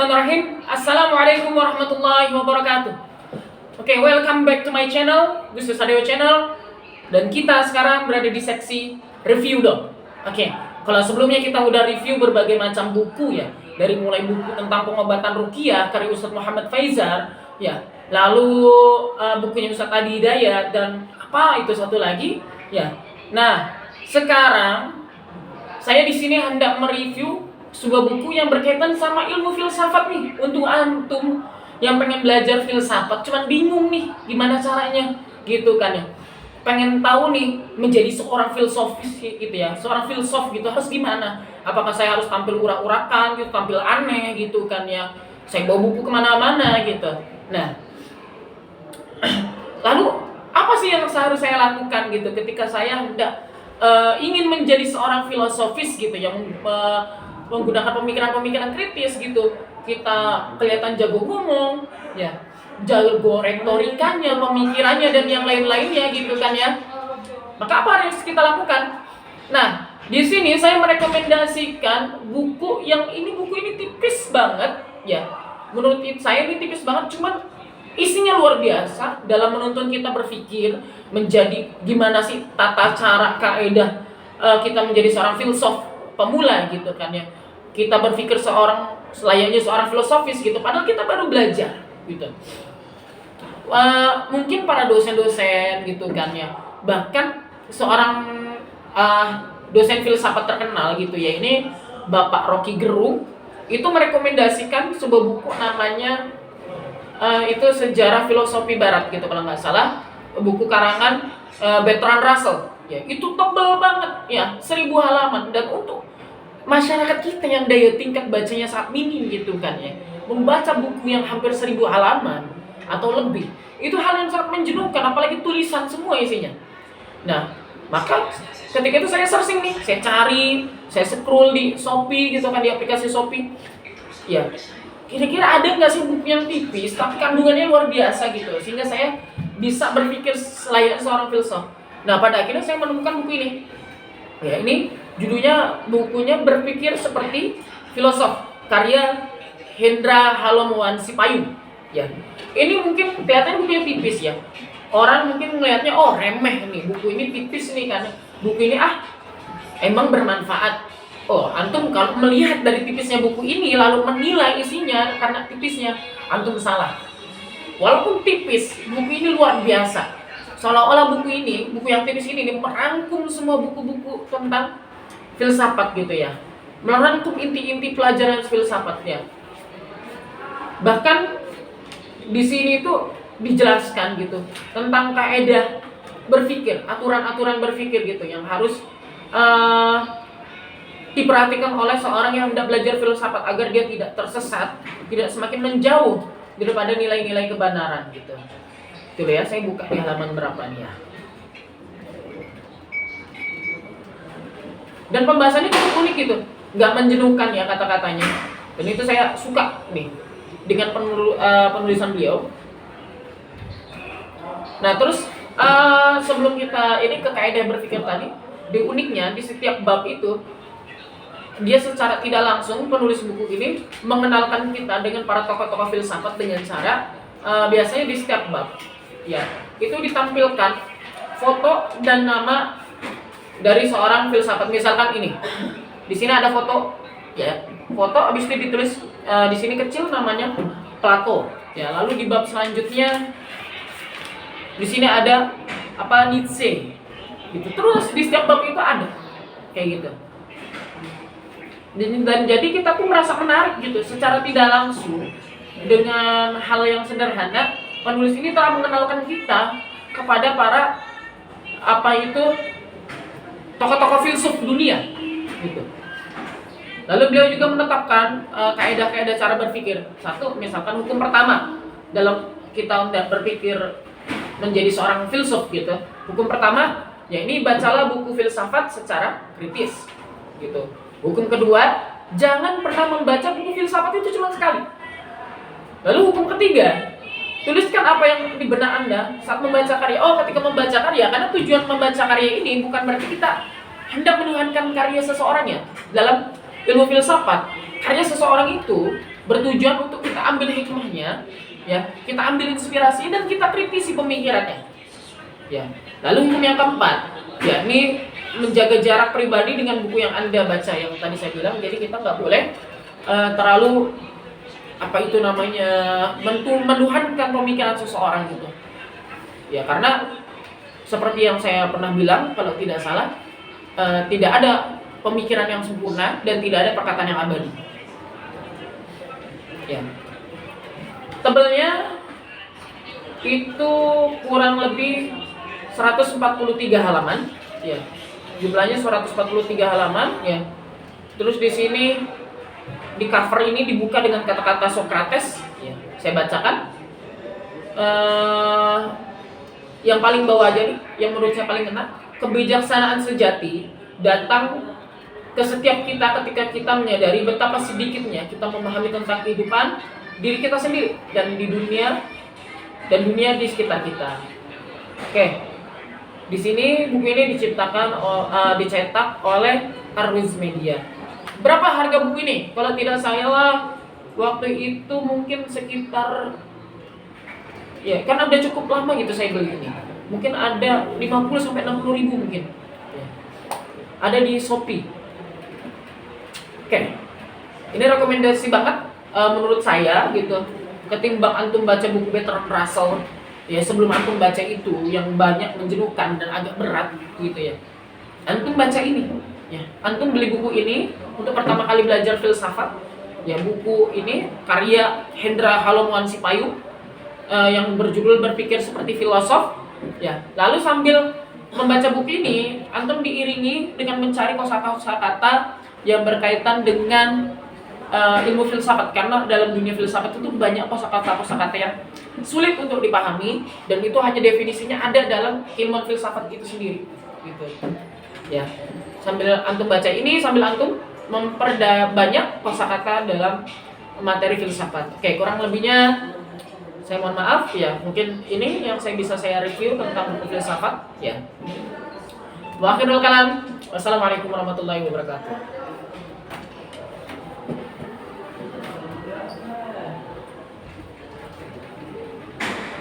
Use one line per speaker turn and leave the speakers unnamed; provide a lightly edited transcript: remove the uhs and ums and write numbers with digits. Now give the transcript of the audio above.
Bismillahirrahmanirrahim. Assalamualaikum warahmatullahi wabarakatuh. Oke, welcome back to my channel, Gustus Sadeo Channel. Dan kita sekarang berada di seksi review dong. Oke, kalau sebelumnya kita udah review berbagai macam buku ya, dari mulai buku tentang pengobatan ruqyah karya Ustadz Muhammad Faizar, ya, lalu bukunya Ustadz Adi Hidayat dan apa itu satu lagi, ya. Nah, sekarang saya di sini hendak mereview sebuah buku yang berkaitan sama ilmu filsafat nih. Untuk antum yang pengen belajar filsafat cuman bingung nih gimana caranya gitu kan ya, pengen tahu nih menjadi seorang filsofis gitu ya, seorang filsuf gitu harus gimana, apakah saya harus tampil urak-urakan gitu, tampil aneh gitu kan ya, saya bawa buku kemana-mana gitu. Nah, lalu apa sih yang harus saya lakukan gitu ketika saya hendak ingin menjadi seorang filosofis gitu yang menggunakan pemikiran-pemikiran kritis gitu. Kita kelihatan jago ngomong, ya, jago retorikanya, pemikirannya dan yang lain-lainnya gitu kan ya. Maka apa yang harus kita lakukan? Nah, di sini saya merekomendasikan buku yang buku ini tipis banget ya. Menurut saya ini tipis banget, cuman isinya luar biasa dalam menuntun kita berpikir menjadi gimana sih tata cara kaidah kita menjadi seorang filsuf pemula gitu kan ya. Kita berpikir selayaknya seorang filosofis gitu, padahal kita baru belajar gitu. Mungkin para dosen-dosen gitu kan ya, bahkan seorang dosen filsafat terkenal gitu ya, ini Bapak Rocky Gerung itu merekomendasikan sebuah buku namanya itu Sejarah Filosofi Barat gitu kalau nggak salah, buku karangan Bertrand Russell ya. Itu tebal banget ya, 1000 halaman, dan untuk masyarakat kita yang daya tingkat bacanya sangat minim gitu kan ya, membaca buku yang hampir 1000 halaman atau lebih itu hal yang sangat menjenuhkan, apalagi tulisan semua isinya. Nah, maka ketika itu saya searching nih, saya cari, saya scroll di Shopee gitu kan, di aplikasi Shopee ya, kira-kira ada nggak sih buku yang tipis tapi kandungannya luar biasa gitu sehingga saya bisa berpikir selayaknya seorang filsuf. Nah, pada akhirnya saya menemukan buku ini ya. Ini judulnya, bukunya Berpikir Seperti Filosof karya Hendra Halomuan Sipayung ya. Ini mungkin kelihatannya bukunya tipis ya, orang mungkin melihatnya oh remeh nih, buku ini tipis nih karena buku ini emang bermanfaat. Oh, antum kalau melihat dari tipisnya buku ini lalu menilai isinya karena tipisnya, antum salah. Walaupun tipis, buku ini luar biasa. Seolah-olah buku yang tipis ini merangkum semua buku-buku tentang filsafat gitu ya, merangkum inti-inti pelajaran filsafatnya. Bahkan di sini tuh dijelaskan gitu tentang kaidah berpikir, aturan-aturan berpikir gitu yang harus diperhatikan oleh seorang yang hendak belajar filsafat agar dia tidak tersesat, tidak semakin menjauh daripada nilai-nilai kebenaran gitu. Tuh ya, saya buka di halaman berapa nih ya. Dan pembahasannya cukup unik gitu, nggak menjenuhkan ya kata-katanya. Dan itu saya suka nih dengan penulisan beliau. Nah, terus sebelum kita ini ke kaidah berpikir tadi, di uniknya di setiap bab itu dia secara tidak langsung, penulis buku ini mengenalkan kita dengan para tokoh-tokoh filsafat dengan cara biasanya di setiap bab ya itu ditampilkan foto dan nama dari seorang filsafat. Misalkan ini di sini ada foto ya, foto habis itu ditulis di sini kecil namanya Plato ya. Lalu di bab selanjutnya di sini ada Nietzsche gitu. Terus di setiap bab itu ada kayak gitu. Dan jadi kita pun merasa menarik gitu secara tidak langsung. Dengan hal yang sederhana, penulis ini telah mengenalkan kita kepada para tokoh-tokoh filsuf dunia gitu. Lalu beliau juga menetapkan kaidah-kaidah cara berpikir. Satu, misalkan hukum pertama dalam kita hendak berpikir menjadi seorang filsuf gitu. Hukum pertama, ya ini bacalah buku filsafat secara kritis gitu. Hukum kedua, jangan pernah membaca buku filsafat itu cuma sekali. Lalu hukum ketiga, tuliskan apa yang di benak Anda saat membaca karya. Oh, ketika membaca karya, karena tujuan membaca karya ini bukan berarti kita hendak menuhankan karya seseorang ya. Dalam ilmu filsafat, karya seseorang itu bertujuan untuk kita ambil hikmahnya, ya, kita ambil inspirasi dan kita kritisi pemikirannya. Ya. Lalu hukum yang keempat, yakni menjaga jarak pribadi dengan buku yang Anda baca, yang tadi saya bilang. Jadi kita nggak boleh terlalu menuhankan pemikiran seseorang gitu. Ya, karena seperti yang saya pernah bilang, kalau tidak salah, tidak ada pemikiran yang sempurna dan tidak ada perkataan yang abadi. Ya. Tebelnya itu kurang lebih 143 halaman, ya. Jumlahnya 143 halaman, ya. Terus di sini di cover ini dibuka dengan kata-kata Socrates, ya. Saya bacakan. Yang paling bawah aja nih, yang menurut saya paling kena. Kebijaksanaan sejati datang ke setiap kita ketika kita menyadari betapa sedikitnya kita memahami tentang kehidupan diri kita sendiri dan dunia di sekitar kita. Oke. Di sini buku ini dicetak oleh Arwiz Media. Berapa harga buku ini? Kalau tidak salah waktu itu mungkin sekitar, ya, karena udah cukup lama gitu saya beli ini. Mungkin ada 50 sampai 60 ribu mungkin. Ya. Ada di Shopee. Oke. Ini rekomendasi banget menurut saya gitu. Ketimbang antum baca buku Bertrand Russell, ya, sebelum antum baca itu yang banyak menjenuhkan dan agak berat gitu ya. Antum baca ini, ya. Antum beli buku ini untuk pertama kali belajar filsafat. Ya, buku ini karya Hendra Halomoan Sipayu yang berjudul Berpikir Seperti Filosof, ya. Lalu sambil membaca buku ini, antum diiringi dengan mencari kosakata yang berkaitan dengan ilmu filsafat, karena dalam dunia filsafat itu banyak kosakata yang sulit untuk dipahami dan itu hanya definisinya ada dalam ilmu filsafat itu sendiri, gitu. Ya, sambil antum baca ini, sambil antum memperbanyak kosakata dalam materi filsafat. Oke, kurang lebihnya saya mohon maaf ya. Mungkin ini yang bisa saya review tentang buku filsafat, ya. Wa akhirul kalam. Wassalamualaikum warahmatullahi wabarakatuh.